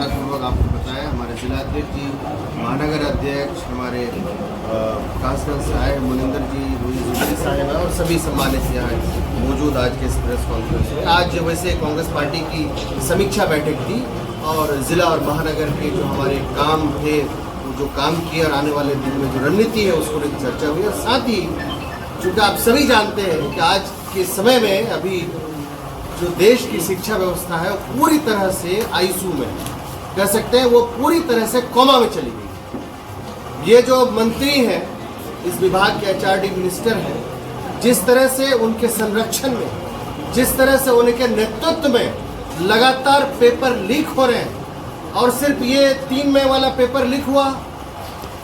विस्तारपूर्वक आपको बताया। हमारे जिलाध्यक्ष जी, महानगर अध्यक्ष, हमारे विकासखंड से आए मुनिंदर जी, रोहित जुबली साहब है और सभी सम्मानित यहाँ मौजूद आज के इस प्रेस कॉन्फ्रेंस में। आज वैसे कांग्रेस पार्टी की समीक्षा बैठक थी और ज़िला और महानगर के जो हमारे काम थे, जो काम किए और आने वाले दिन में जो रणनीति है उसको लेकर चर्चा हुई। और साथ ही चूँकि आप सभी जानते हैं कि आज के समय में अभी जो देश की शिक्षा व्यवस्था है वो पूरी तरह से आईसीयू में कह सकते हैं, वो पूरी तरह से कोमा में चली गई। ये जो मंत्री हैं इस विभाग के एचआरडी मिनिस्टर हैं, जिस तरह से उनके संरक्षण में, जिस तरह से उनके नेतृत्व में लगातार पेपर लीक हो रहे हैं और सिर्फ ये 3 मई वाला पेपर लीक हुआ,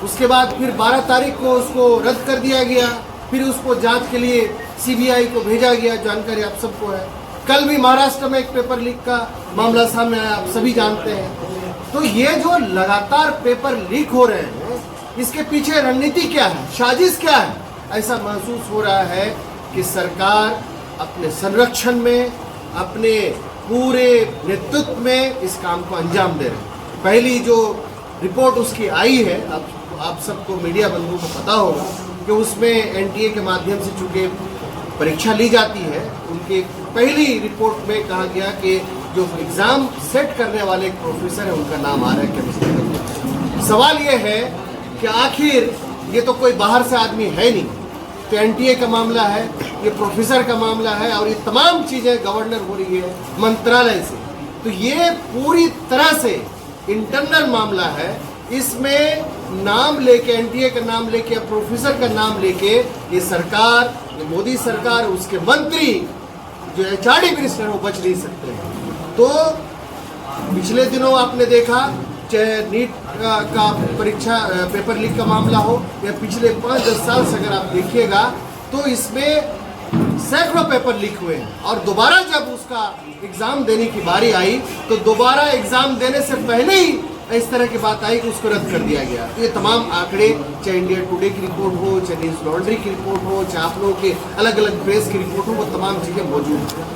उसके बाद फिर 12 तारीख को उसको रद्द कर दिया गया, फिर उसको जांच के लिए सीबीआई को भेजा गया, जानकारी आप सबको है। कल भी महाराष्ट्र में एक पेपर लीक का मामला सामने आया, आप सभी जानते हैं। तो ये जो लगातार पेपर लीक हो रहे हैं, इसके पीछे रणनीति क्या है, साजिश क्या है? ऐसा महसूस हो रहा है कि सरकार अपने संरक्षण में, अपने पूरे नेतृत्व में इस काम को अंजाम दे रहे हैं। पहली जो रिपोर्ट उसकी आई है, आप सबको मीडिया बंधुओं को पता होगा कि उसमें एनटीए के माध्यम से चूंकि परीक्षा ली जाती है, उनके पहली रिपोर्ट में कहा गया कि जो एग्ज़ाम सेट करने वाले एक प्रोफेसर है उनका नाम आ रहा है केमिस्ट्री का। सवाल ये है कि आखिर ये तो कोई बाहर से आदमी है नहीं, तो एनटीए का मामला है, ये प्रोफेसर का मामला है और ये तमाम चीज़ें गवर्नर हो रही है मंत्रालय से। तो ये पूरी तरह से इंटरनल मामला है। इसमें नाम लेके, एनटीए का नाम लेके, प्रोफेसर का नाम लेके ये सरकार, ये मोदी सरकार, उसके मंत्री जो एचआरडी मिनिस्टर है वो बच नहीं सकते हैं। तो पिछले दिनों आपने देखा, चाहे नीट का परीक्षा पेपर लीक का मामला हो या पिछले 5-10 साल से अगर आप देखिएगा तो इसमें सैकड़ों पेपर लीक हुए हैं। और दोबारा जब उसका एग्ज़ाम देने की बारी आई तो दोबारा एग्ज़ाम देने से पहले ही इस तरह की बात आई कि उसको रद्द कर दिया गया। तो ये तमाम आंकड़े, चाहे इंडिया टुडे की रिपोर्ट हो, चाहे न्यूज़ लॉन्ड्री की रिपोर्ट हो, चाहे आप लोगों के अलग अलग प्रेस की रिपोर्ट हो, वो तमाम चीज़ें मौजूद हैं।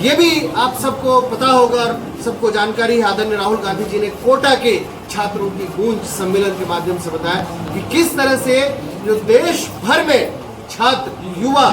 ये भी आप सबको पता होगा और सबको जानकारी है, आदरणीय राहुल गांधी जी ने कोटा के छात्रों की गूंज सम्मेलन के माध्यम से बताया कि किस तरह से जो देश भर में छात्र, युवा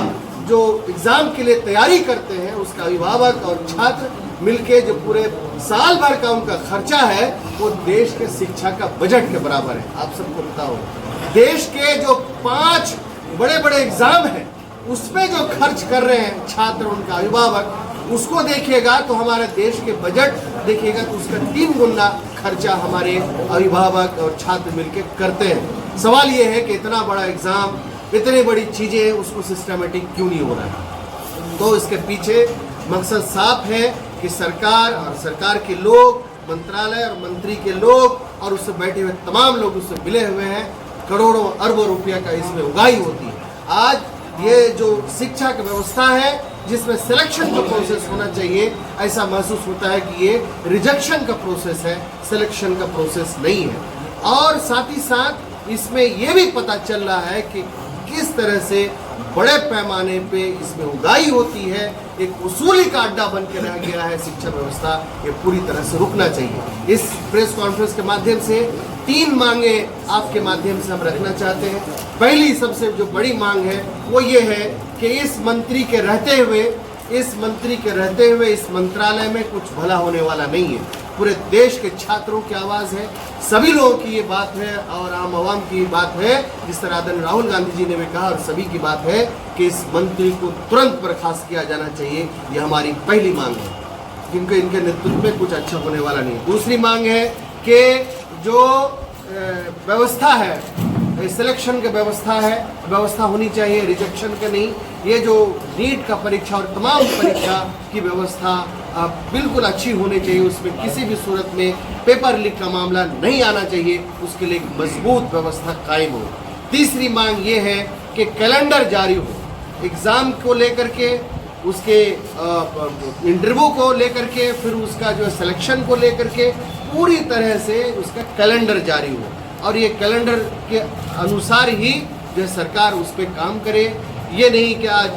जो एग्ज़ाम के लिए तैयारी करते हैं, उसका अभिभावक और छात्र मिलके जो पूरे साल भर का उनका खर्चा है वो देश के शिक्षा का बजट के बराबर है। आप सबको पता होगा देश के जो 5 बड़े बड़े एग्जाम हैं उसमें जो खर्च कर रहे हैं छात्र, उनका अभिभावक, उसको देखिएगा तो हमारे देश के बजट देखिएगा तो उसका 3 गुना खर्चा हमारे अभिभावक और छात्र मिलकर करते हैं। सवाल ये है कि इतना बड़ा एग्जाम, इतनी बड़ी चीज़ें, उसको सिस्टमेटिक क्यों नहीं हो रहा है? तो इसके पीछे मकसद साफ है कि सरकार और सरकार के लोग, मंत्रालय और मंत्री के लोग और उससे बैठे हुए तमाम लोग उससे मिले हुए हैं। करोड़ों अरबों रुपया का इसमें उगाही होती है। आज ये जो शिक्षा की व्यवस्था है जिसमें सिलेक्शन का प्रोसेस होना चाहिए, ऐसा महसूस होता है कि ये रिजेक्शन का प्रोसेस है, सिलेक्शन का प्रोसेस नहीं है। और साथ ही साथ इसमें ये भी पता चल रहा है कि किस तरह से बड़े पैमाने पे इसमें उगाही होती है, एक वसूली का अड्डा बन के रह गया है शिक्षा व्यवस्था। ये पूरी तरह से रुकना चाहिए। इस प्रेस कॉन्फ्रेंस के माध्यम से 3 मांगे आपके माध्यम से हम रखना चाहते हैं। पहली सबसे जो बड़ी मांग है वो ये है कि इस मंत्री के रहते हुए इस मंत्रालय में कुछ भला होने वाला नहीं है। पूरे देश के छात्रों की आवाज़ है, सभी लोगों की ये बात है और आम आवाम की बात है, जिस तरह आदरणीय राहुल गांधी जी ने भी कहा, और सभी की बात है कि इस मंत्री को तुरंत बर्खास्त किया जाना चाहिए। ये हमारी पहली मांग है, क्योंकि इनके नेतृत्व में कुछ अच्छा होने वाला नहीं। दूसरी मांग है कि जो व्यवस्था है, सिलेक्शन की व्यवस्था होनी चाहिए, रिजेक्शन का नहीं। ये जो नीट का परीक्षा और तमाम परीक्षा की व्यवस्था बिल्कुल अच्छी होनी चाहिए, उसमें किसी भी सूरत में पेपर लीक का मामला नहीं आना चाहिए, उसके लिए एक मजबूत व्यवस्था कायम हो। तीसरी मांग ये है कि कैलेंडर जारी हो, एग्ज़ाम को लेकर के, उसके इंटरव्यू को लेकर के, फिर उसका जो सिलेक्शन को लेकर के पूरी तरह से उसका कैलेंडर जारी हो और ये कैलेंडर के अनुसार ही जो सरकार उस पर काम करे। ये नहीं कि आज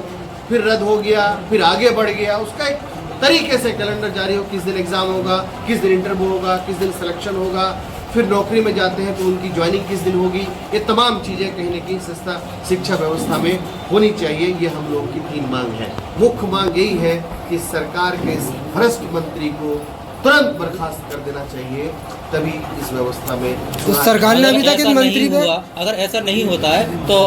फिर रद्द हो गया, फिर आगे बढ़ गया, उसका एक तरीके से कैलेंडर जारी हो, किस दिन एग्ज़ाम होगा, किस दिन इंटरव्यू होगा, किस दिन सिलेक्शन होगा, फिर नौकरी में जाते हैं तो उनकी ज्वाइनिंग किस दिन होगी। ये तमाम चीज़ें कहीं न कहीं संस्था शिक्षा व्यवस्था में होनी चाहिए। ये हम लोगों की 3 मांग है। मुख्य मांग यही है कि सरकार के इस भ्रष्ट मंत्री को तुरंत बर्खास्त कर देना चाहिए, तभी इस व्यवस्था में तो सरकार ने अभी तक इस मंत्री को, अगर ऐसा नहीं होता है तो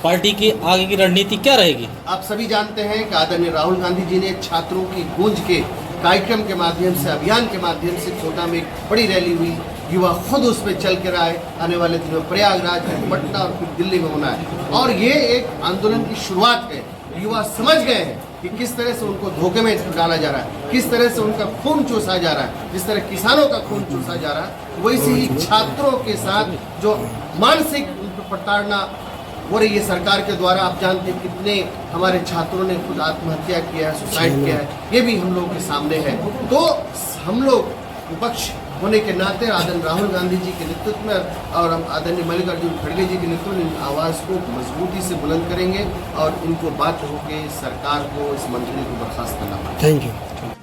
पार्टी की आगे की रणनीति क्या रहेगी? आप सभी जानते हैं कि आदरणीय राहुल गांधी जी ने छात्रों की गूंज के कार्यक्रम के माध्यम से, अभियान के माध्यम से कोटा में एक बड़ी रैली हुई। युवा खुद उस पर चल कर आए। आने वाले दिनों में प्रयागराज, पटना और फिर दिल्ली में होना है। और ये एक आंदोलन की शुरुआत है। युवा समझ गए हैं कि किस तरह से उनको धोखे में डाला जा रहा है, किस तरह से उनका खून चूसा जा रहा है। जिस तरह किसानों का खून चूसा जा रहा है, वैसे ही छात्रों के साथ जो मानसिक प्रताड़ना हो रही है सरकार के द्वारा। आप जानते हैं कितने हमारे छात्रों ने खुद आत्महत्या किया है, सुसाइड किया है, ये भी हम लोगों के सामने है। तो हम लोग विपक्ष होने के नाते आदरणीय राहुल गांधी जी के नेतृत्व में और हम आदरणीय मल्लिकार्जुन खड़गे जी के नेतृत्व में इन आवाज़ को मजबूती से बुलंद करेंगे और इनको बात होकर सरकार को, इस मंत्री को बर्खास्त करना पड़ेगा। Thank you.